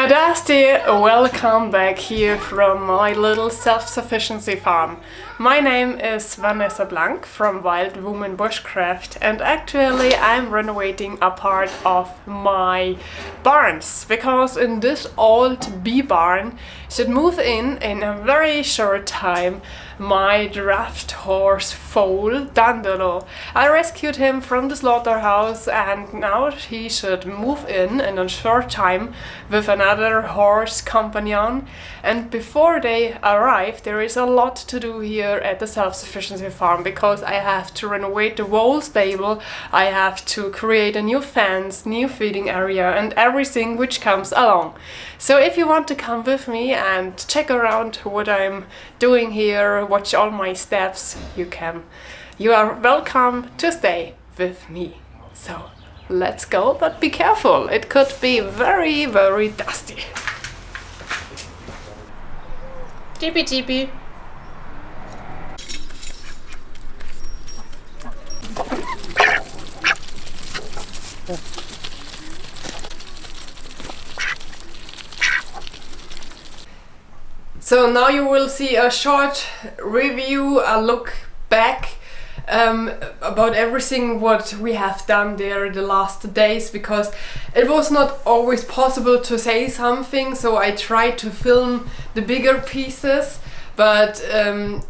Dusty, welcome back here from my little self-sufficiency farm. My name is Vanessa Blank from Wild Woman Bushcraft, and actually I'm renovating a part of my barns because in this old bee barn should move in a very short time my draft horse foal Dandolo. I rescued him from the slaughterhouse and now he should move in a short time with another horse companion, and before they arrive there is a lot to do here at the self-sufficiency farm because I have to renovate the whole stable, I have to create a new fence, new feeding area and everything which comes along. So if you want to come with me and check around what I'm doing here, watch all my steps, you are welcome to stay with me. So let's go, but be careful, it could be very, very dusty. Jeepy jeepy. So now you will see a short review, a look back about everything what we have done there the last days, because it was not always possible to say something, so I tried to film the bigger pieces, but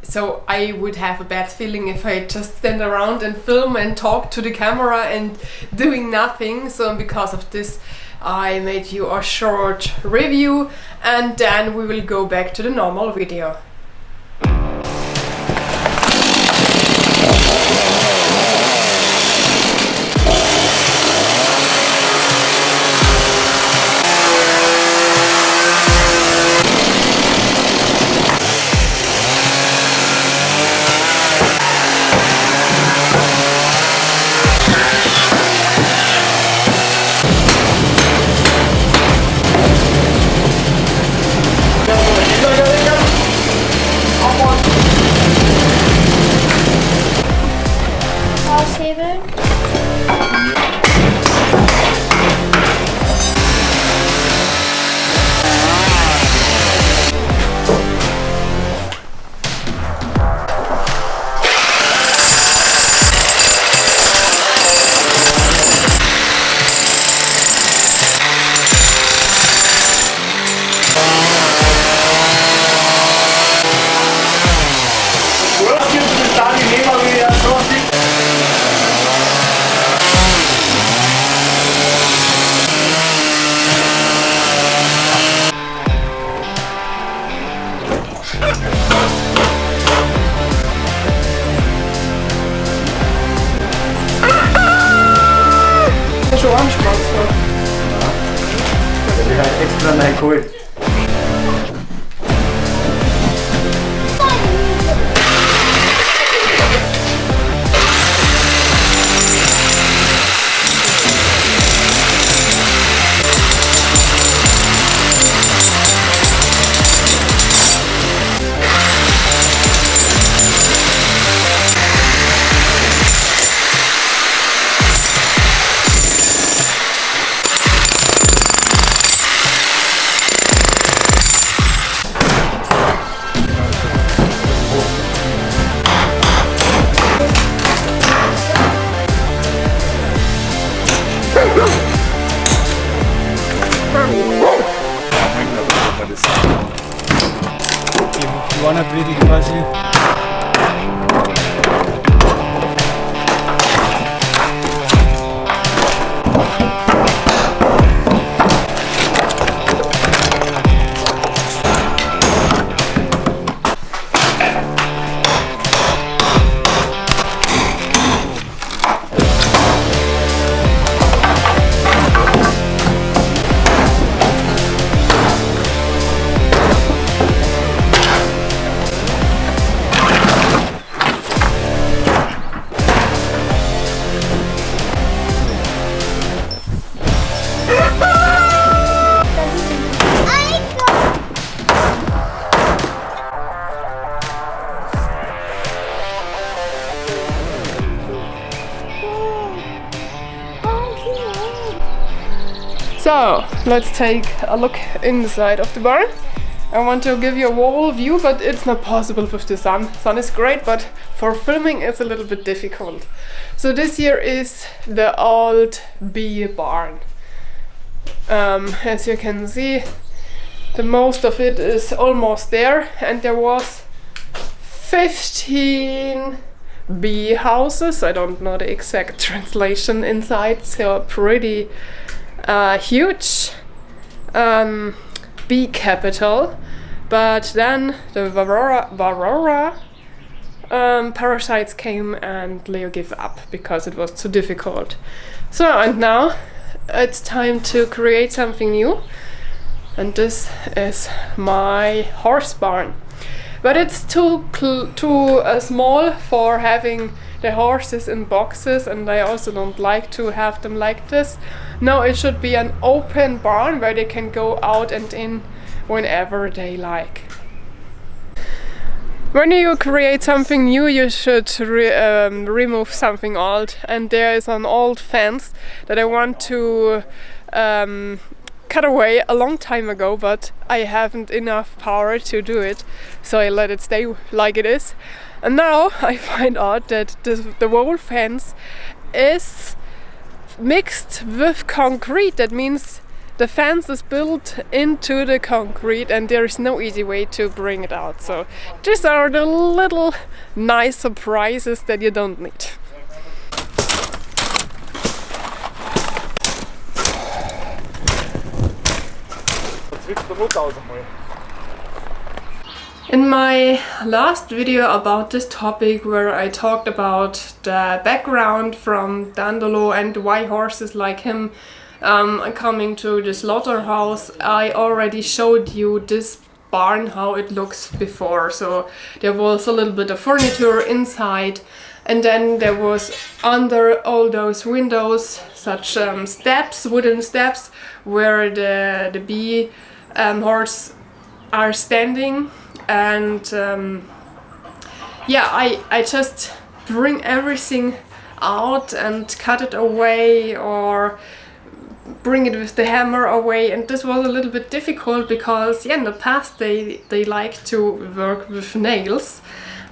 so I would have a bad feeling if I just stand around and film and talk to the camera and doing nothing. So because of this I made you a short review and then we will go back to the normal video. Schon Spaß. Ja, die hat extra neu geholt. Die waren nicht richtig quasi. So let's take a look inside of the barn. I want to give you a whole view, but it's not possible with the sun. Sun is great, but for filming it's a little bit difficult. So this here is the old bee barn. As you can see, the most of it is almost there, and there was 15 bee houses. I don't know the exact translation inside, so pretty huge bee capital. But then the Varroa parasites came and Leo gave up because it was too difficult. So, and now it's time to create something new, and this is my horse barn. But it's too small for having the horses in boxes, and I also don't like to have them like this. No, it should be an open barn where they can go out and in whenever they like. When you create something new, you should remove something old, and there is an old fence that I want to cut away a long time ago, but I haven't enough power to do it, so I let it stay like it is. And now I find out that the whole fence is mixed with concrete. That means the fence is built into the concrete and there is no easy way to bring it out. So these are the little nice surprises that you don't need. In my last video about this topic, where I talked about the background from Dandolo and why horses like him coming to the slaughterhouse, I already showed you this barn, how it looks before. So there was a little bit of furniture inside, and then there was under all those windows such steps, wooden steps, where the bee horse are standing. And yeah, I just bring everything out and cut it away or bring it with the hammer away, and this was a little bit difficult because yeah, in the past they like to work with nails,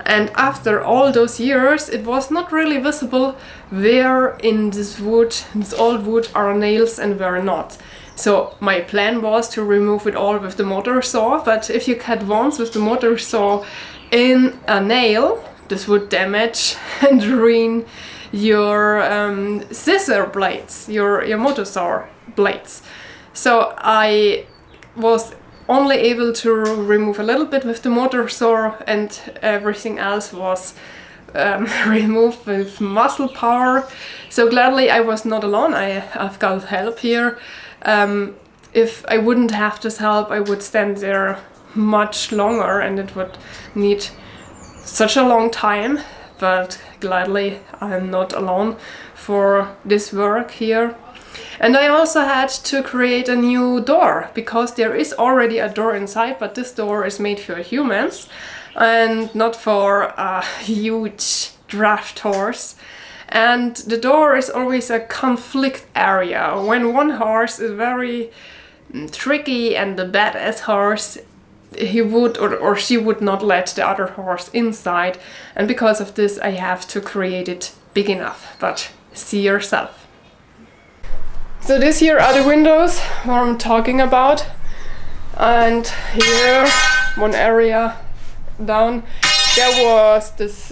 and after all those years it was not really visible where in this wood, this old wood, are nails and where not. So my plan was to remove it all with the motor saw, but if you cut once with the motor saw in a nail, this would damage and ruin your scissor blades, your motor saw blades. So I was only able to remove a little bit with the motor saw, and everything else was removed with muscle power. So gladly I was not alone, I've got help here. If I wouldn't have this help, I would stand there much longer and it would need such a long time, but gladly I'm not alone for this work here. And I also had to create a new door, because there is already a door inside, but this door is made for humans and not for a huge draft horse. And the door is always a conflict area. When one horse is very tricky and the badass horse, he would or she would not let the other horse inside, and because of this I have to create it big enough, but see yourself. So this here are the windows where I'm talking about, and here one area down there was this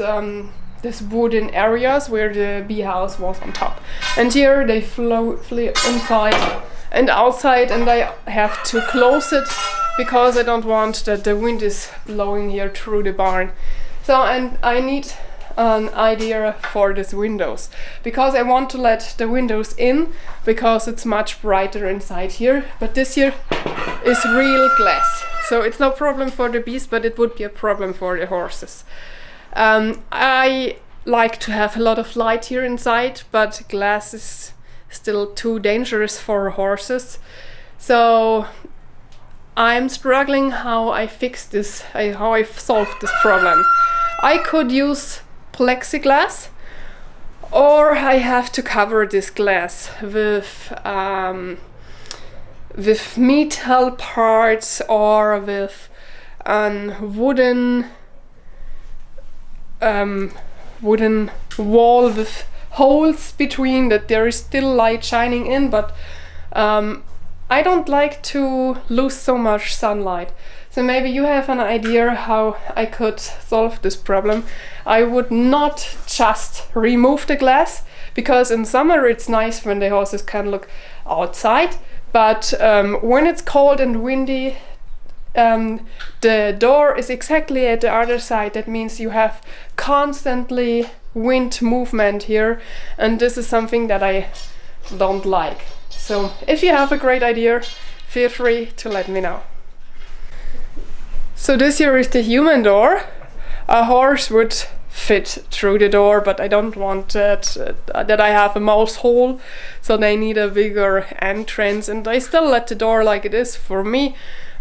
wooden areas where the bee house was on top, and here they flew inside and outside, and I have to close it because I don't want that the wind is blowing here through the barn. So, and I need an idea for these windows, because I want to let the windows in because it's much brighter inside here, but this here is real glass, so it's no problem for the bees, but it would be a problem for the horses. I like to have a lot of light here inside, but glass is still too dangerous for horses. So I'm struggling how I fix this, how I solve this problem. I could use plexiglass, or I have to cover this glass with with metal parts or with a wooden wall with holes between, that there is still light shining in, but I don't like to lose so much sunlight. So maybe you have an idea how I could solve this problem. I would not just remove the glass, because in summer it's nice when the horses can look outside, but when it's cold and windy, the door is exactly at the other side. That means you have constantly wind movement here, and this is something that I don't like. So if you have a great idea, feel free to let me know. So this here is the human door. A horse would fit through the door, but I don't want that I have a mouse hole, so they need a bigger entrance, and I still let the door like it is for me.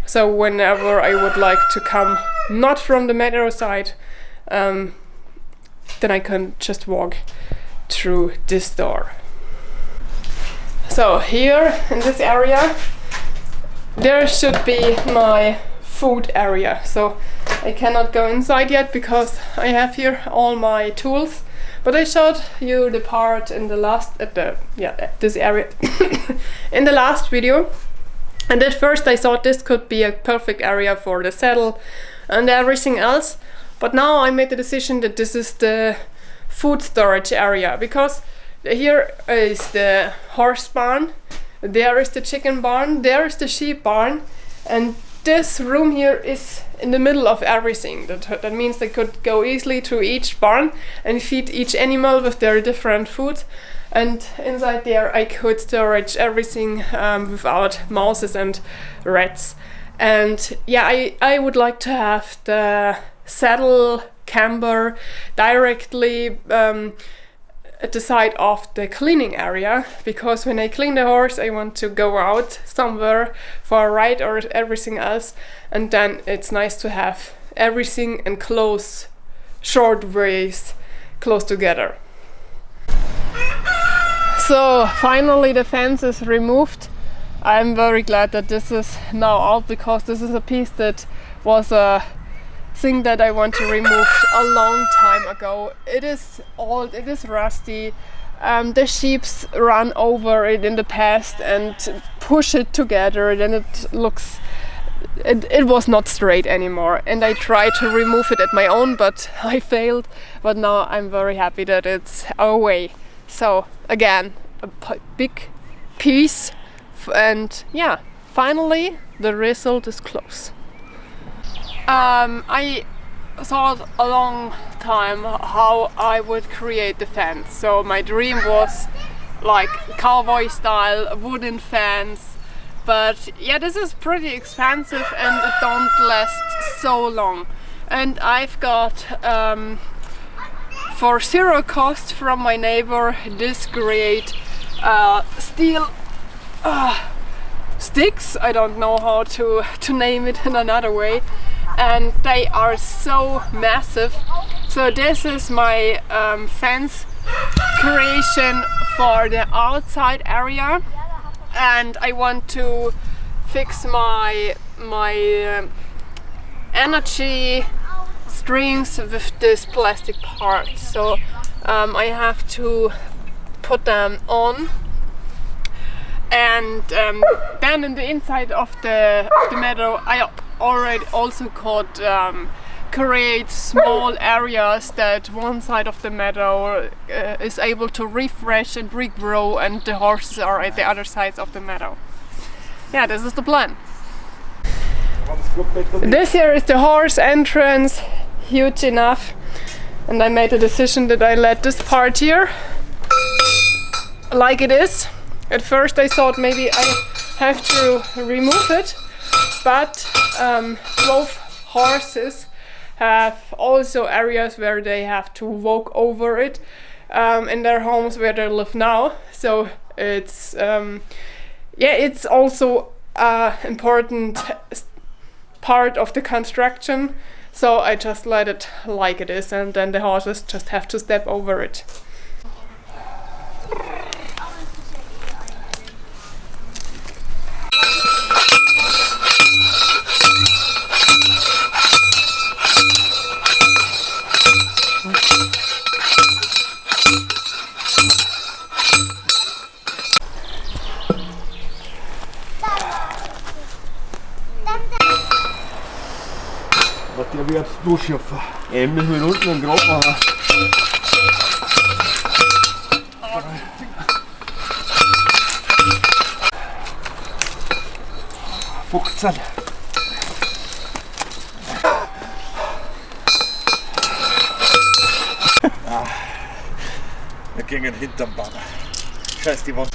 So whenever I would like to come not from the meadow side, then I can just walk through this door. So here in this area there should be my food area. So I cannot go inside yet because I have here all my tools, but I showed you the part in the last this area in the last video, and at first I thought this could be a perfect area for the saddle and everything else, but now I made the decision that this is the food storage area, because here is the horse barn, there is the chicken barn, there is the sheep barn, and this room here is in the middle of everything. That means they could go easily to each barn and feed each animal with their different food, and inside there I could storage everything without mouses and rats. And yeah, I would like to have the saddle camber directly at the side of the cleaning area, because when I clean the horse I want to go out somewhere for a ride or everything else, and then it's nice to have everything in close, short ways close together. So finally the fence is removed. I'm very glad that this is now out, because this is a piece that was a thing that I want to remove a long time ago. It is old, it is rusty, the sheeps run over it in the past and push it together, then it was not straight anymore, and I tried to remove it at my own, but I failed. But now I'm very happy that it's away. So again, a big piece, and yeah, finally the result is close. I thought a long time how I would create the fence. So my dream was like cowboy style wooden fence, but yeah, this is pretty expensive and it don't last so long. And I've got for zero cost from my neighbor this great steel sticks. I don't know how to name it in another way, and they are so massive. So this is my fence creation for the outside area, and I want to fix my energy strings with this plastic part. So I have to put them on, and then in the inside of the meadow I already also could create small areas that one side of the meadow is able to refresh and regrow, and the horses are at the other sides of the meadow. Yeah, this is the plan. This here is the horse entrance, huge enough, and I made a decision that I let this part here like it is. At first I thought maybe I have to remove it, but both horses have also areas where they have to walk over it in their homes where they live now. So it's it's also an important part of the construction. So I just let it like it is, and then the horses just have to step over it. Der wird durchschöpfen. Müssen wir unten einen Grab machen. 15. Wir gingen hinterm Baum. Scheiß die Wand.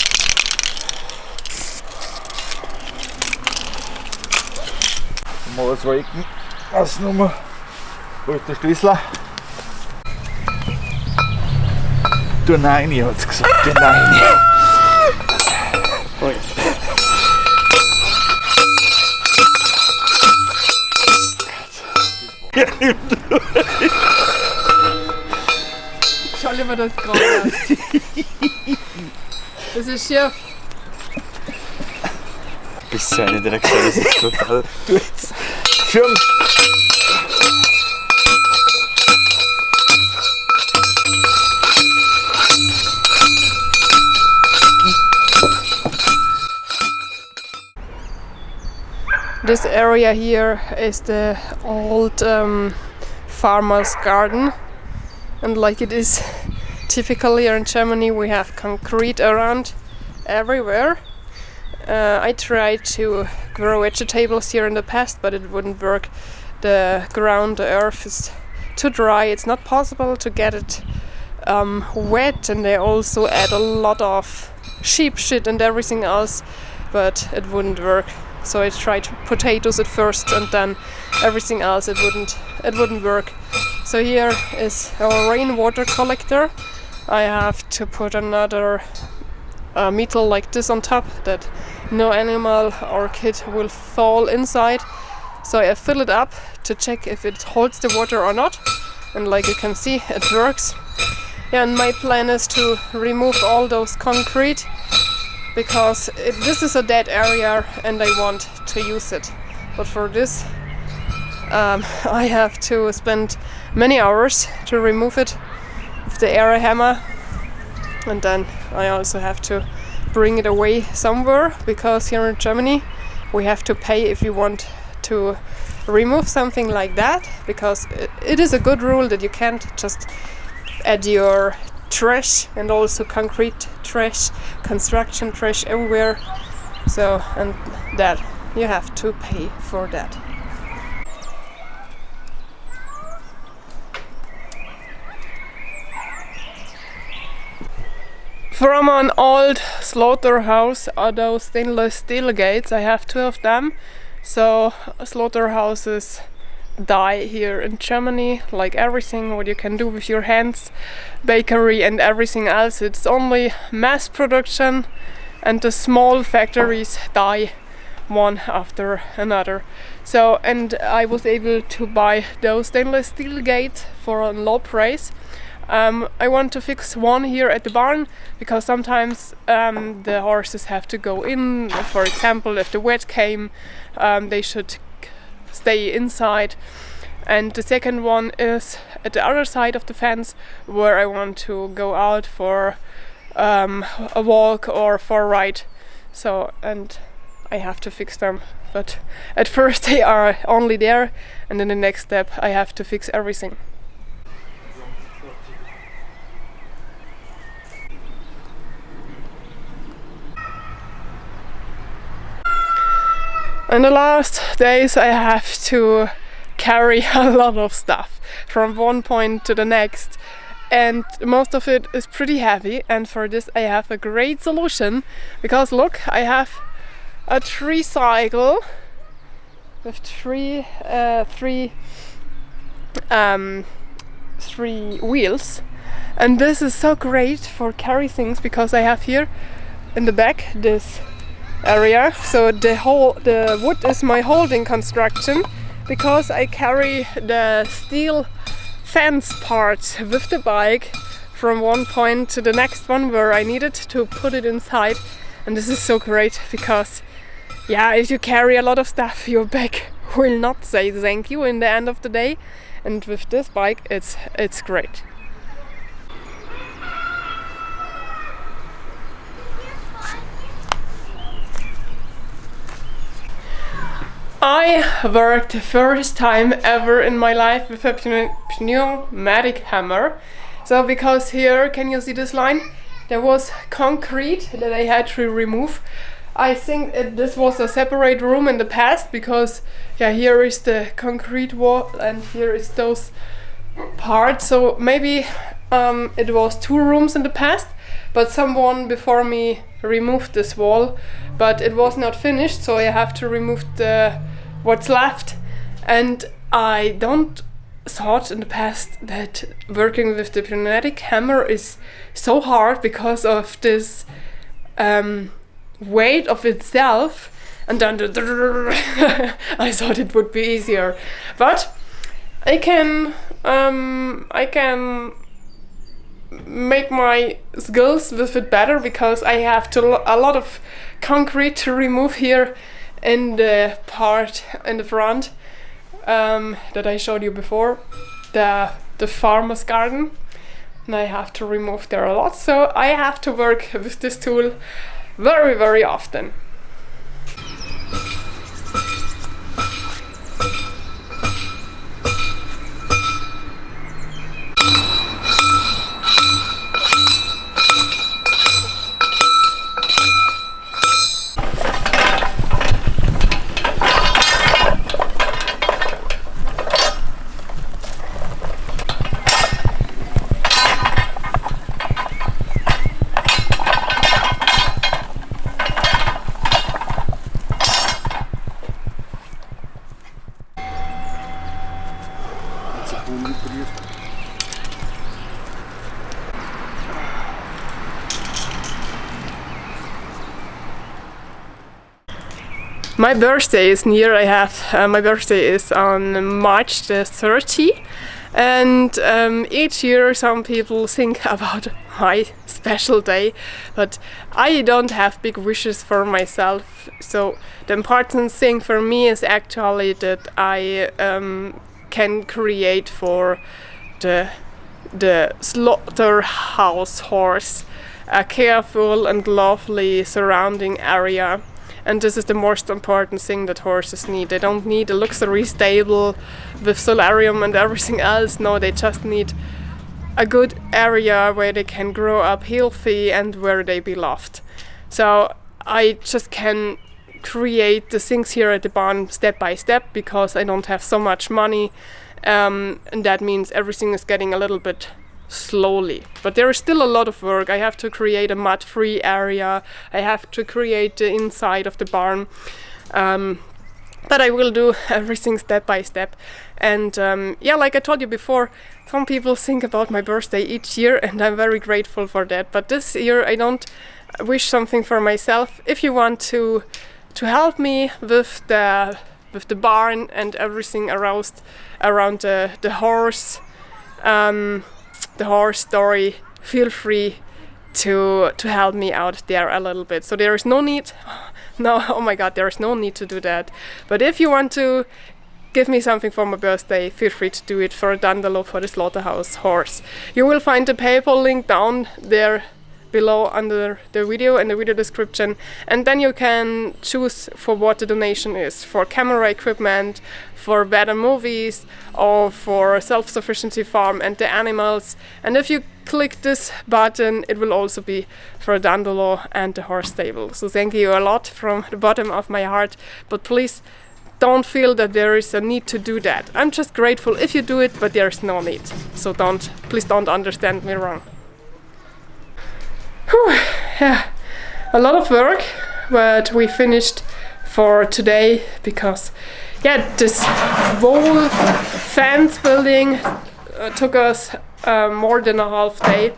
Mal so Ecken ausgenommen. Wo ist der Schlüssel? Du Nein, hat es gesagt. Du Nein. Schau lieber das gerade aus. Das ist schief. Bist du eine Drecksau, das ist total. Du jetzt. Schirm! This area here is the old farmer's garden, and like it is typical here in Germany, we have concrete around everywhere. I tried to grow vegetables here in the past, but it wouldn't work. The ground, the earth is too dry, it's not possible to get it wet, and they also add a lot of sheep shit and everything else, but it wouldn't work. So I tried potatoes at first, and then everything else, it wouldn't work. So here is our rainwater collector. I have to put another metal like this on top, that no animal or kid will fall inside. So I fill it up to check if it holds the water or not, and like you can see, it works. Yeah, and my plan is to remove all those concrete, because this is a dead area and I want to use it. But for this I have to spend many hours to remove it with the air hammer, and then I also have to bring it away somewhere, because here in Germany we have to pay if you want to remove something like that, because it is a good rule that you can't just add your trash, and also concrete trash, construction trash everywhere. So, and that you have to pay for that. From an old slaughterhouse are those stainless steel gates. I have 2 of them. So slaughterhouses die here in Germany, like everything what you can do with your hands, bakery and everything else. It's only mass production, and the small factories die one after another. So, and I was able to buy those stainless steel gates for a low price. I want to fix one here at the barn, because sometimes the horses have to go in. For example, if the wet came, they should stay inside. And the second one is at the other side of the fence, where I want to go out for a walk or for a ride. So, and I have to fix them. But at first they are only there, and in the next step I have to fix everything. In the last days I have to carry a lot of stuff from one point to the next, and most of it is pretty heavy, and for this I have a great solution, because look, I have a tricycle with three wheels, and this is so great for carry things, because I have here in the back this area, so the wood is my holding construction, because I carry the steel fence parts with the bike from one point to the next one where I needed to put it inside. And this is so great, because yeah, if you carry a lot of stuff, your back will not say thank you in the end of the day, and with this bike it's great. I worked the first time ever in my life with a pneumatic hammer. So because here, can you see this line? There was concrete that I had to remove. I think this was a separate room in the past because yeah, here is the concrete wall and here is those parts. So maybe it was 2 rooms in the past, but someone before me removed this wall, but it was not finished, so I have to remove what's left. And I don't thought in the past that working with the pneumatic hammer is so hard because of this weight of itself, and then I thought it would be easier, but I can make my skills with it better because I have a lot of concrete to remove here in the part in the front that I showed you before, the farmer's garden, and I have to remove there a lot, so I have to work with this tool very, very often. My birthday is near. My birthday is on March the 30th, and each year some people think about my special day, but I don't have big wishes for myself. So the important thing for me is actually that I can create for the slaughterhouse horse a careful and lovely surrounding area. And this is the most important thing that horses need. They don't need a luxury stable with solarium and everything else. No, they just need a good area where they can grow up healthy and where they be loved. So I just can create the things here at the barn step by step because I don't have so much money, and that means everything is getting a little bit slowly. But there is still a lot of work. I have to create a mud-free area. I have to create the inside of the barn. But I will do everything step by step. And yeah, like I told you before, some people think about my birthday each year, and I'm very grateful for that. But this year I don't wish something for myself. If you want to help me with the barn and everything around the horse, the horse story, feel free to help me out there a little bit. So there is no need, oh my god, there is no need to do that. But if you want to give me something for my birthday, feel free to do it for a dandalo for the slaughterhouse horse. You will find the PayPal link down there below under the video in the video description, and then you can choose for what the donation is, for camera equipment, for better movies, or for self-sufficiency farm and the animals. And if you click this button, it will also be for a dandalo and the horse stable. So thank you a lot from the bottom of my heart, but please don't feel that there is a need to do that. I'm just grateful if you do it, but there's no need. So please don't understand me wrong. Whew, yeah, a lot of work, but we finished for today because yeah, this whole fence building took us more than a half day,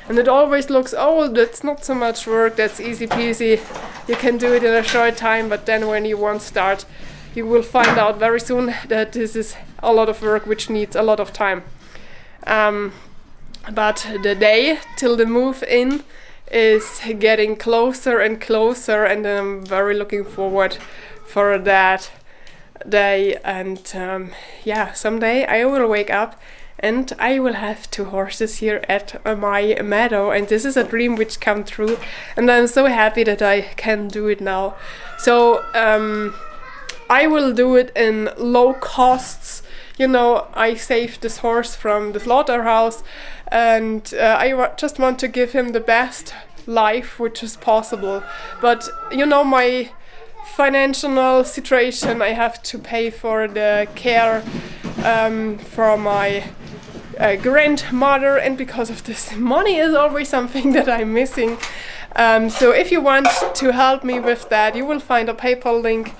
and it always looks, oh, that's not so much work, that's easy peasy, you can do it in a short time. But then when you want to start, you will find out very soon that this is a lot of work which needs a lot of time. But the day till the move in is getting closer and closer, and I'm very looking forward for that day. And yeah, someday I will wake up and I will have 2 horses here at my meadow, and this is a dream which come true, and I'm so happy that I can do it now. So I will do it in low costs. You know, I saved this horse from the slaughterhouse, and I just want to give him the best life which is possible. But you know, my financial situation, I have to pay for the care for my grandmother, and because of this, money is always something that I'm missing. So if you want to help me with that, you will find a PayPal link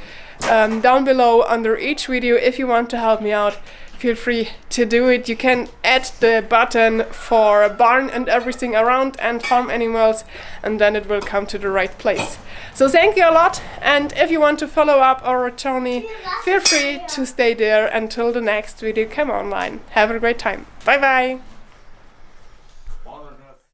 down below under each video. If you want to help me out, feel free to do it. You can add the button for a barn and everything around and farm animals, and then it will come to the right place. So thank you a lot, and if you want to follow up our journey, feel free to stay there until the next video come online. Have a great time. Bye bye.